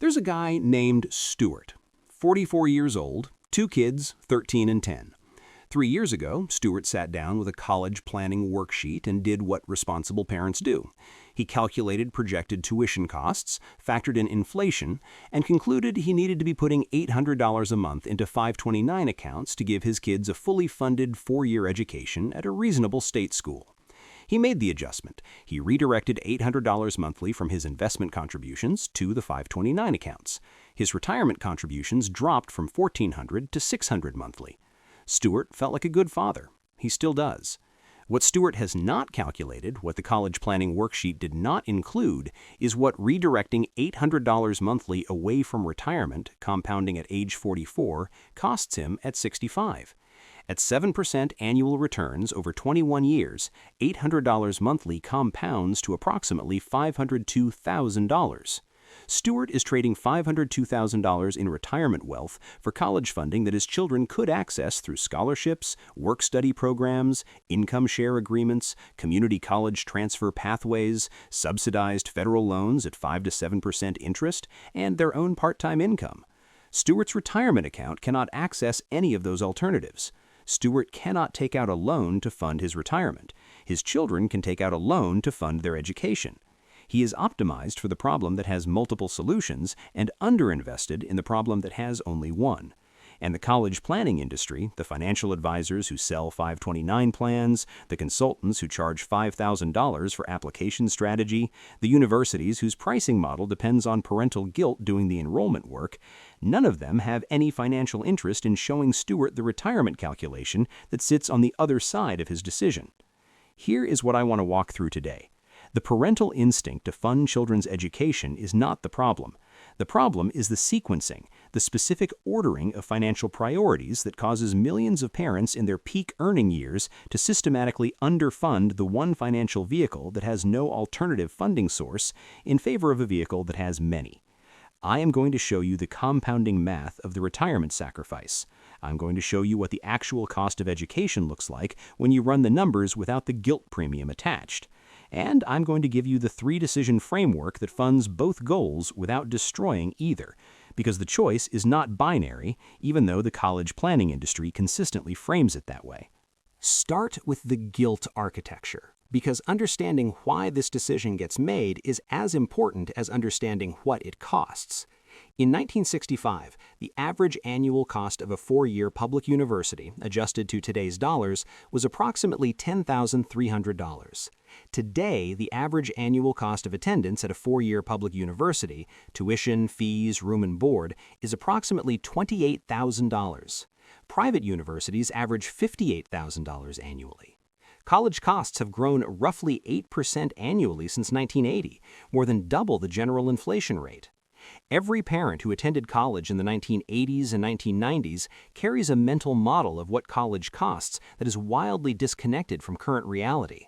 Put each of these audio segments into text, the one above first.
There's a guy named Stuart, 44 years old, 2 kids, 13 and 10. 3 years ago, Stuart sat down with a college planning worksheet and did what responsible parents do. He calculated projected tuition costs, factored in inflation, and concluded he needed to be putting $800 a month into 529 accounts to give his kids a fully funded 4-year education at a reasonable state school. He made the adjustment. He redirected $800 monthly from his investment contributions to the 529 accounts. His retirement contributions dropped from $1,400 to $600 monthly. Stuart felt like a good father. He still does. What Stuart has not calculated, what the college planning worksheet did not include, is what redirecting $800 monthly away from retirement, compounding at age 44, costs him at 65. At 7% annual returns over 21 years, $800 monthly compounds to approximately $502,000. Stuart is trading $502,000 in retirement wealth for college funding that his children could access through scholarships, work-study programs, income share agreements, community college transfer pathways, subsidized federal loans at 5 to 7% interest, and their own part-time income. Stuart's retirement account cannot access any of those alternatives. Stuart cannot take out a loan to fund his retirement. His children can take out a loan to fund their education. He is optimized for the problem that has multiple solutions and underinvested in the problem that has only one. And the college planning industry, the financial advisors who sell 529 plans, the consultants who charge $5,000 for application strategy, the universities whose pricing model depends on parental guilt doing the enrollment work, none of them have any financial interest in showing Stuart the retirement calculation that sits on the other side of his decision. Here is what I want to walk through today. The parental instinct to fund children's education is not the problem. The problem is the sequencing, the specific ordering of financial priorities that causes millions of parents in their peak earning years to systematically underfund the one financial vehicle that has no alternative funding source in favor of a vehicle that has many. I am going to show you the compounding math of the retirement sacrifice. I'm going to show you what the actual cost of education looks like when you run the numbers without the guilt premium attached. And I'm going to give you the 3-decision framework that funds both goals without destroying either, because the choice is not binary, even though the college planning industry consistently frames it that way. Start with the guilt architecture, because understanding why this decision gets made is as important as understanding what it costs. In 1965, the average annual cost of a 4-year public university, adjusted to today's dollars, was approximately $10,300. Today, the average annual cost of attendance at a 4-year public university, tuition, fees, room and board, is approximately $28,000. Private universities average $58,000 annually. College costs have grown roughly 8% annually since 1980, more than double the general inflation rate. Every parent who attended college in the 1980s and 1990s carries a mental model of what college costs that is wildly disconnected from current reality.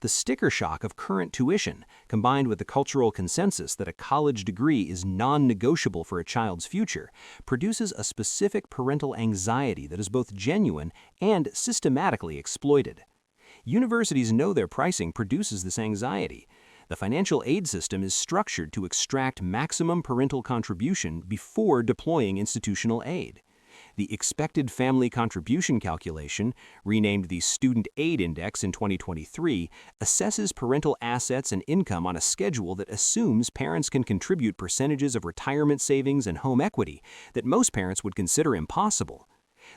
The sticker shock of current tuition, combined with the cultural consensus that a college degree is non-negotiable for a child's future, produces a specific parental anxiety that is both genuine and systematically exploited. Universities know their pricing produces this anxiety. The financial aid system is structured to extract maximum parental contribution before deploying institutional aid. The expected family contribution calculation, renamed the Student Aid Index in 2023, assesses parental assets and income on a schedule that assumes parents can contribute percentages of retirement savings and home equity that most parents would consider impossible.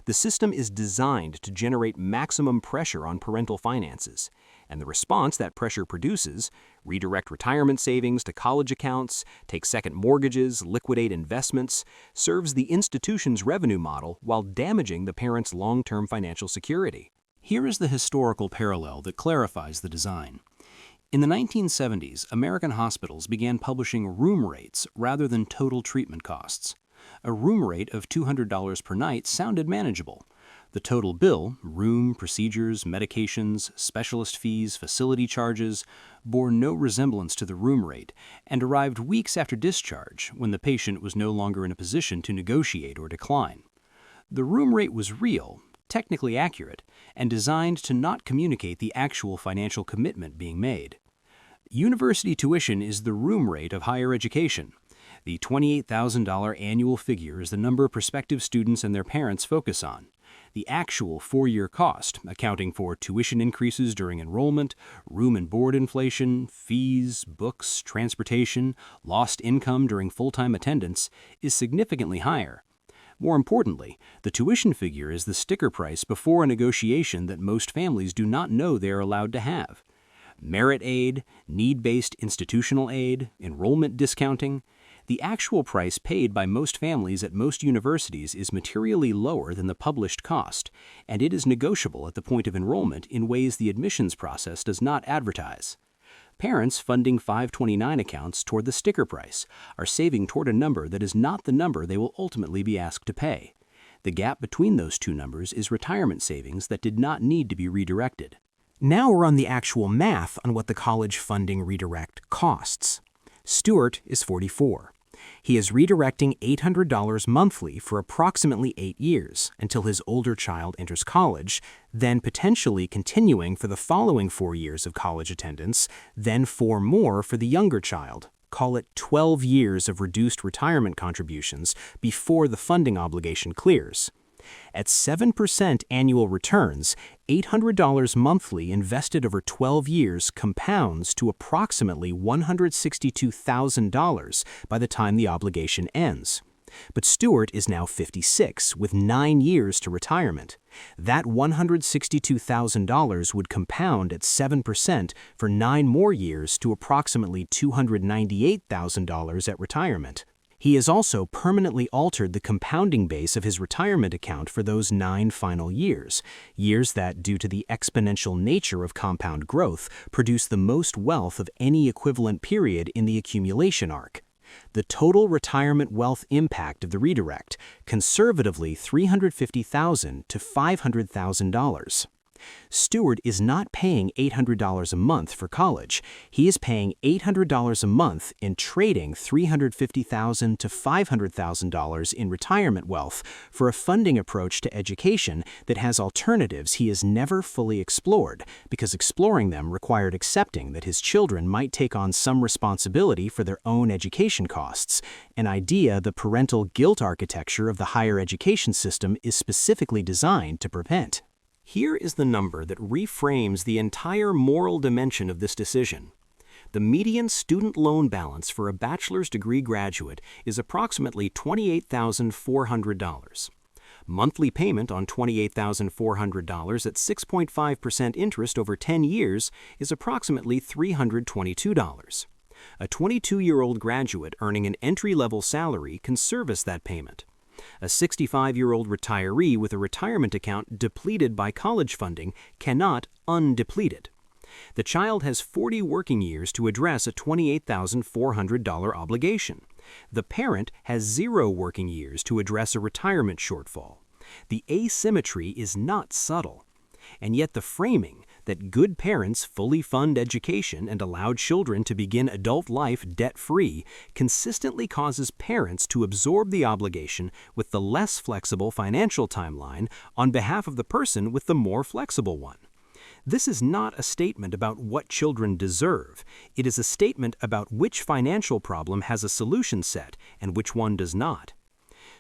The system is designed to generate maximum pressure on parental finances, and the response that pressure produces, redirect retirement savings to college accounts, take second mortgages, liquidate investments, serves the institution's revenue model while damaging the parent's long-term financial security. Here is the historical parallel that clarifies the design. In the 1970s, American hospitals began publishing room rates rather than total treatment costs. A room rate of $200 per night sounded manageable. The total bill, room, procedures, medications, specialist fees, facility charges, bore no resemblance to the room rate and arrived weeks after discharge when the patient was no longer in a position to negotiate or decline. The room rate was real, technically accurate, and designed to not communicate the actual financial commitment being made. University tuition is the room rate of higher education. The $28,000 annual figure is the number prospective students and their parents focus on. The actual four-year cost, accounting for tuition increases during enrollment, room and board inflation, fees, books, transportation, lost income during full-time attendance, is significantly higher. More importantly, the tuition figure is the sticker price before a negotiation that most families do not know they are allowed to have. Merit aid, need-based institutional aid, enrollment discounting. The actual price paid by most families at most universities is materially lower than the published cost, and it is negotiable at the point of enrollment in ways the admissions process does not advertise. Parents funding 529 accounts toward the sticker price are saving toward a number that is not the number they will ultimately be asked to pay. The gap between those two numbers is retirement savings that did not need to be redirected. Now we're on the actual math on what the college funding redirect costs. Stuart is 44. He is redirecting $800 monthly for approximately 8 years until his older child enters college, then potentially continuing for the following 4 years of college attendance, then 4 more for the younger child. Call it 12 years of reduced retirement contributions before the funding obligation clears. At 7% annual returns, $800 monthly invested over 12 years compounds to approximately $162,000 by the time the obligation ends. But Stuart is now 56, with 9 years to retirement. That $162,000 would compound at 7% for 9 more years to approximately $298,000 at retirement. He has also permanently altered the compounding base of his retirement account for those 9 final years, years that, due to the exponential nature of compound growth, produce the most wealth of any equivalent period in the accumulation arc. The total retirement wealth impact of the redirect, conservatively $350,000 to $500,000. Stuart is not paying $800 a month for college. He is paying $800 a month in trading $350,000 to $500,000 in retirement wealth for a funding approach to education that has alternatives he has never fully explored, because exploring them required accepting that his children might take on some responsibility for their own education costs, an idea the parental guilt architecture of the higher education system is specifically designed to prevent. Here is the number that reframes the entire moral dimension of this decision. The median student loan balance for a bachelor's degree graduate is approximately $28,400. Monthly payment on $28,400 at 6.5% interest over 10 years is approximately $322. A 22-year-old graduate earning an entry-level salary can service that payment. A 65-year-old retiree with a retirement account depleted by college funding cannot undeplete it. The child has 40 working years to address a $28,400 obligation. The parent has 0 working years to address a retirement shortfall. The asymmetry is not subtle. And yet the framing that good parents fully fund education and allow children to begin adult life debt-free consistently causes parents to absorb the obligation with the less flexible financial timeline on behalf of the person with the more flexible one. This is not a statement about what children deserve. It is a statement about which financial problem has a solution set and which one does not.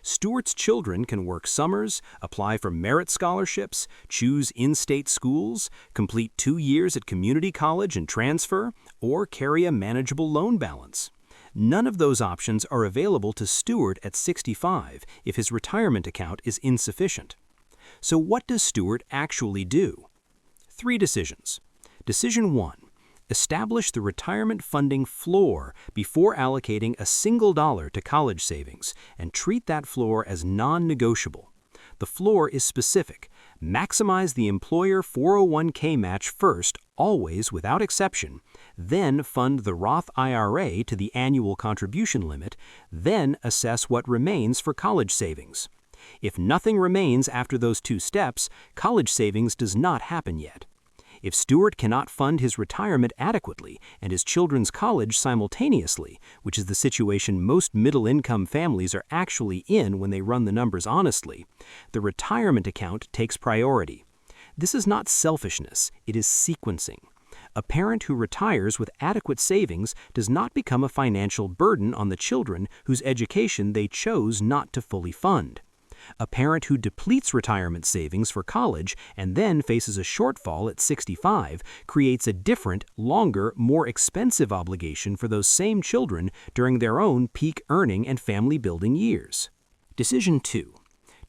Stuart's children can work summers, apply for merit scholarships, choose in-state schools, complete 2 years at community college and transfer, or carry a manageable loan balance. None of those options are available to Stuart at 65 if his retirement account is insufficient. So what does Stuart actually do? 3 decisions. Decision 1. Establish the retirement funding floor before allocating a single dollar to college savings, and treat that floor as non-negotiable. The floor is specific. Maximize the employer 401k match first, always without exception, then fund the Roth IRA to the annual contribution limit, then assess what remains for college savings. If nothing remains after those 2 steps, college savings does not happen yet. If Stuart cannot fund his retirement adequately and his children's college simultaneously, which is the situation most middle-income families are actually in when they run the numbers honestly, the retirement account takes priority. This is not selfishness, it is sequencing. A parent who retires with adequate savings does not become a financial burden on the children whose education they chose not to fully fund. A parent who depletes retirement savings for college and then faces a shortfall at 65 creates a different, longer, more expensive obligation for those same children during their own peak earning and family-building years. Decision 2.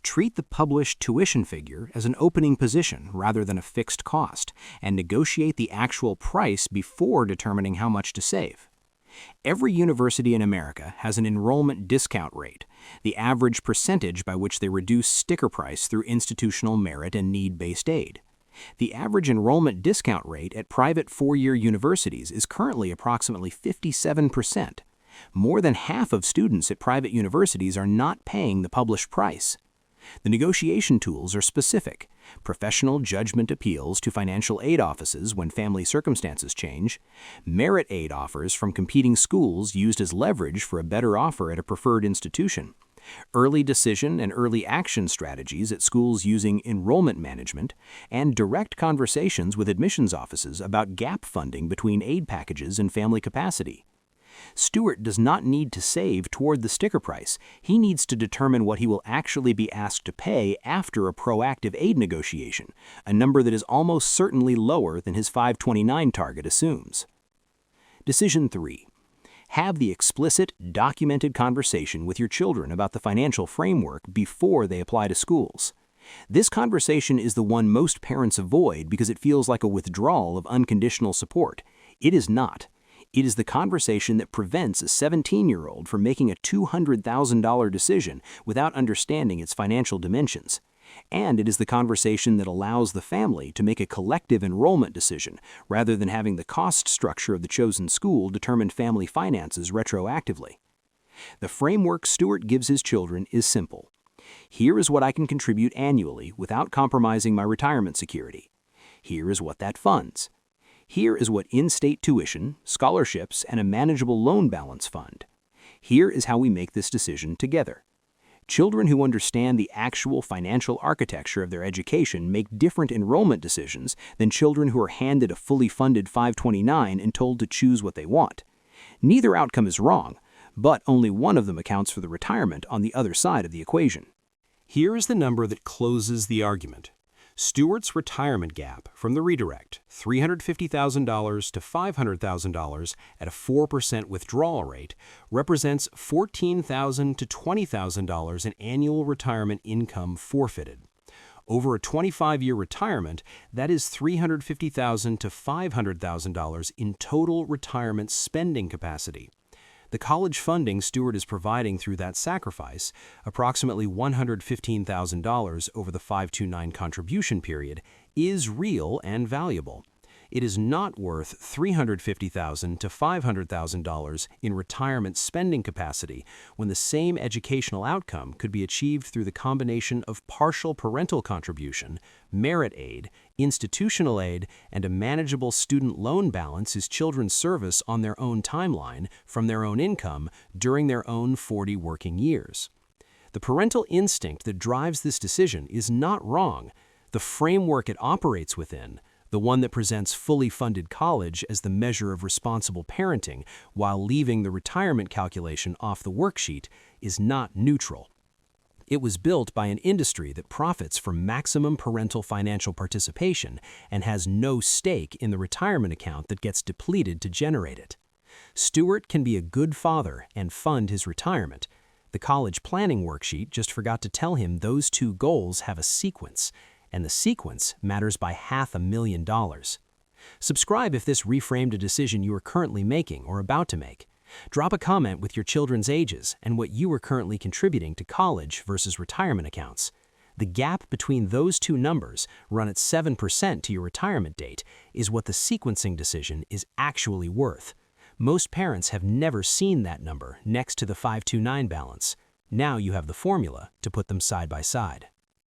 Treat the published tuition figure as an opening position rather than a fixed cost, and negotiate the actual price before determining how much to save. Every university in America has an enrollment discount rate, the average percentage by which they reduce sticker price through institutional merit and need-based aid. The average enrollment discount rate at private four-year universities is currently approximately 57%. More than half of students at private universities are not paying the published price. The negotiation tools are specific: professional judgment appeals to financial aid offices when family circumstances change, merit aid offers from competing schools used as leverage for a better offer at a preferred institution, early decision and early action strategies at schools using enrollment management, and direct conversations with admissions offices about gap funding between aid packages and family capacity. Stuart does not need to save toward the sticker price. He needs to determine what he will actually be asked to pay after a proactive aid negotiation, a number that is almost certainly lower than his 529 target assumes. Decision 3. Have the explicit, documented conversation with your children about the financial framework before they apply to schools. This conversation is the one most parents avoid because it feels like a withdrawal of unconditional support. It is not. It is the conversation that prevents a 17-year-old from making a $200,000 decision without understanding its financial dimensions. And it is the conversation that allows the family to make a collective enrollment decision rather than having the cost structure of the chosen school determine family finances retroactively. The framework Stuart gives his children is simple. Here is what I can contribute annually without compromising my retirement security. Here is what that funds. Here is what in-state tuition, scholarships, and a manageable loan balance fund. Here is how we make this decision together. Children who understand the actual financial architecture of their education make different enrollment decisions than children who are handed a fully funded 529 and told to choose what they want. Neither outcome is wrong, but only one of them accounts for the retirement on the other side of the equation. Here is the number that closes the argument. Stuart's retirement gap from the redirect, $350,000 to $500,000 at a 4% withdrawal rate, represents $14,000 to $20,000 in annual retirement income forfeited. Over a 25-year retirement, that is $350,000 to $500,000 in total retirement spending capacity. The college funding Stuart is providing through that sacrifice, approximately $115,000 over the 529 contribution period, is real and valuable. It is not worth $350,000 to $500,000 in retirement spending capacity when the same educational outcome could be achieved through the combination of partial parental contribution, merit aid, institutional aid, and a manageable student loan balance his children service on their own timeline from their own income during their own 40 working years. The parental instinct that drives this decision is not wrong. The framework it operates within, the one that presents fully funded college as the measure of responsible parenting while leaving the retirement calculation off the worksheet, is not neutral. It was built by an industry that profits from maximum parental financial participation and has no stake in the retirement account that gets depleted to generate it. Stuart can be a good father and fund his retirement. The college planning worksheet just forgot to tell him those two goals have a sequence, and the sequence matters by $500,000. Subscribe if this reframed a decision you are currently making or about to make. Drop a comment with your children's ages and what you are currently contributing to college versus retirement accounts. The gap between those two numbers, run at 7% to your retirement date, is what the sequencing decision is actually worth. Most parents have never seen that number next to the 529 balance. Now you have the formula to put them side by side.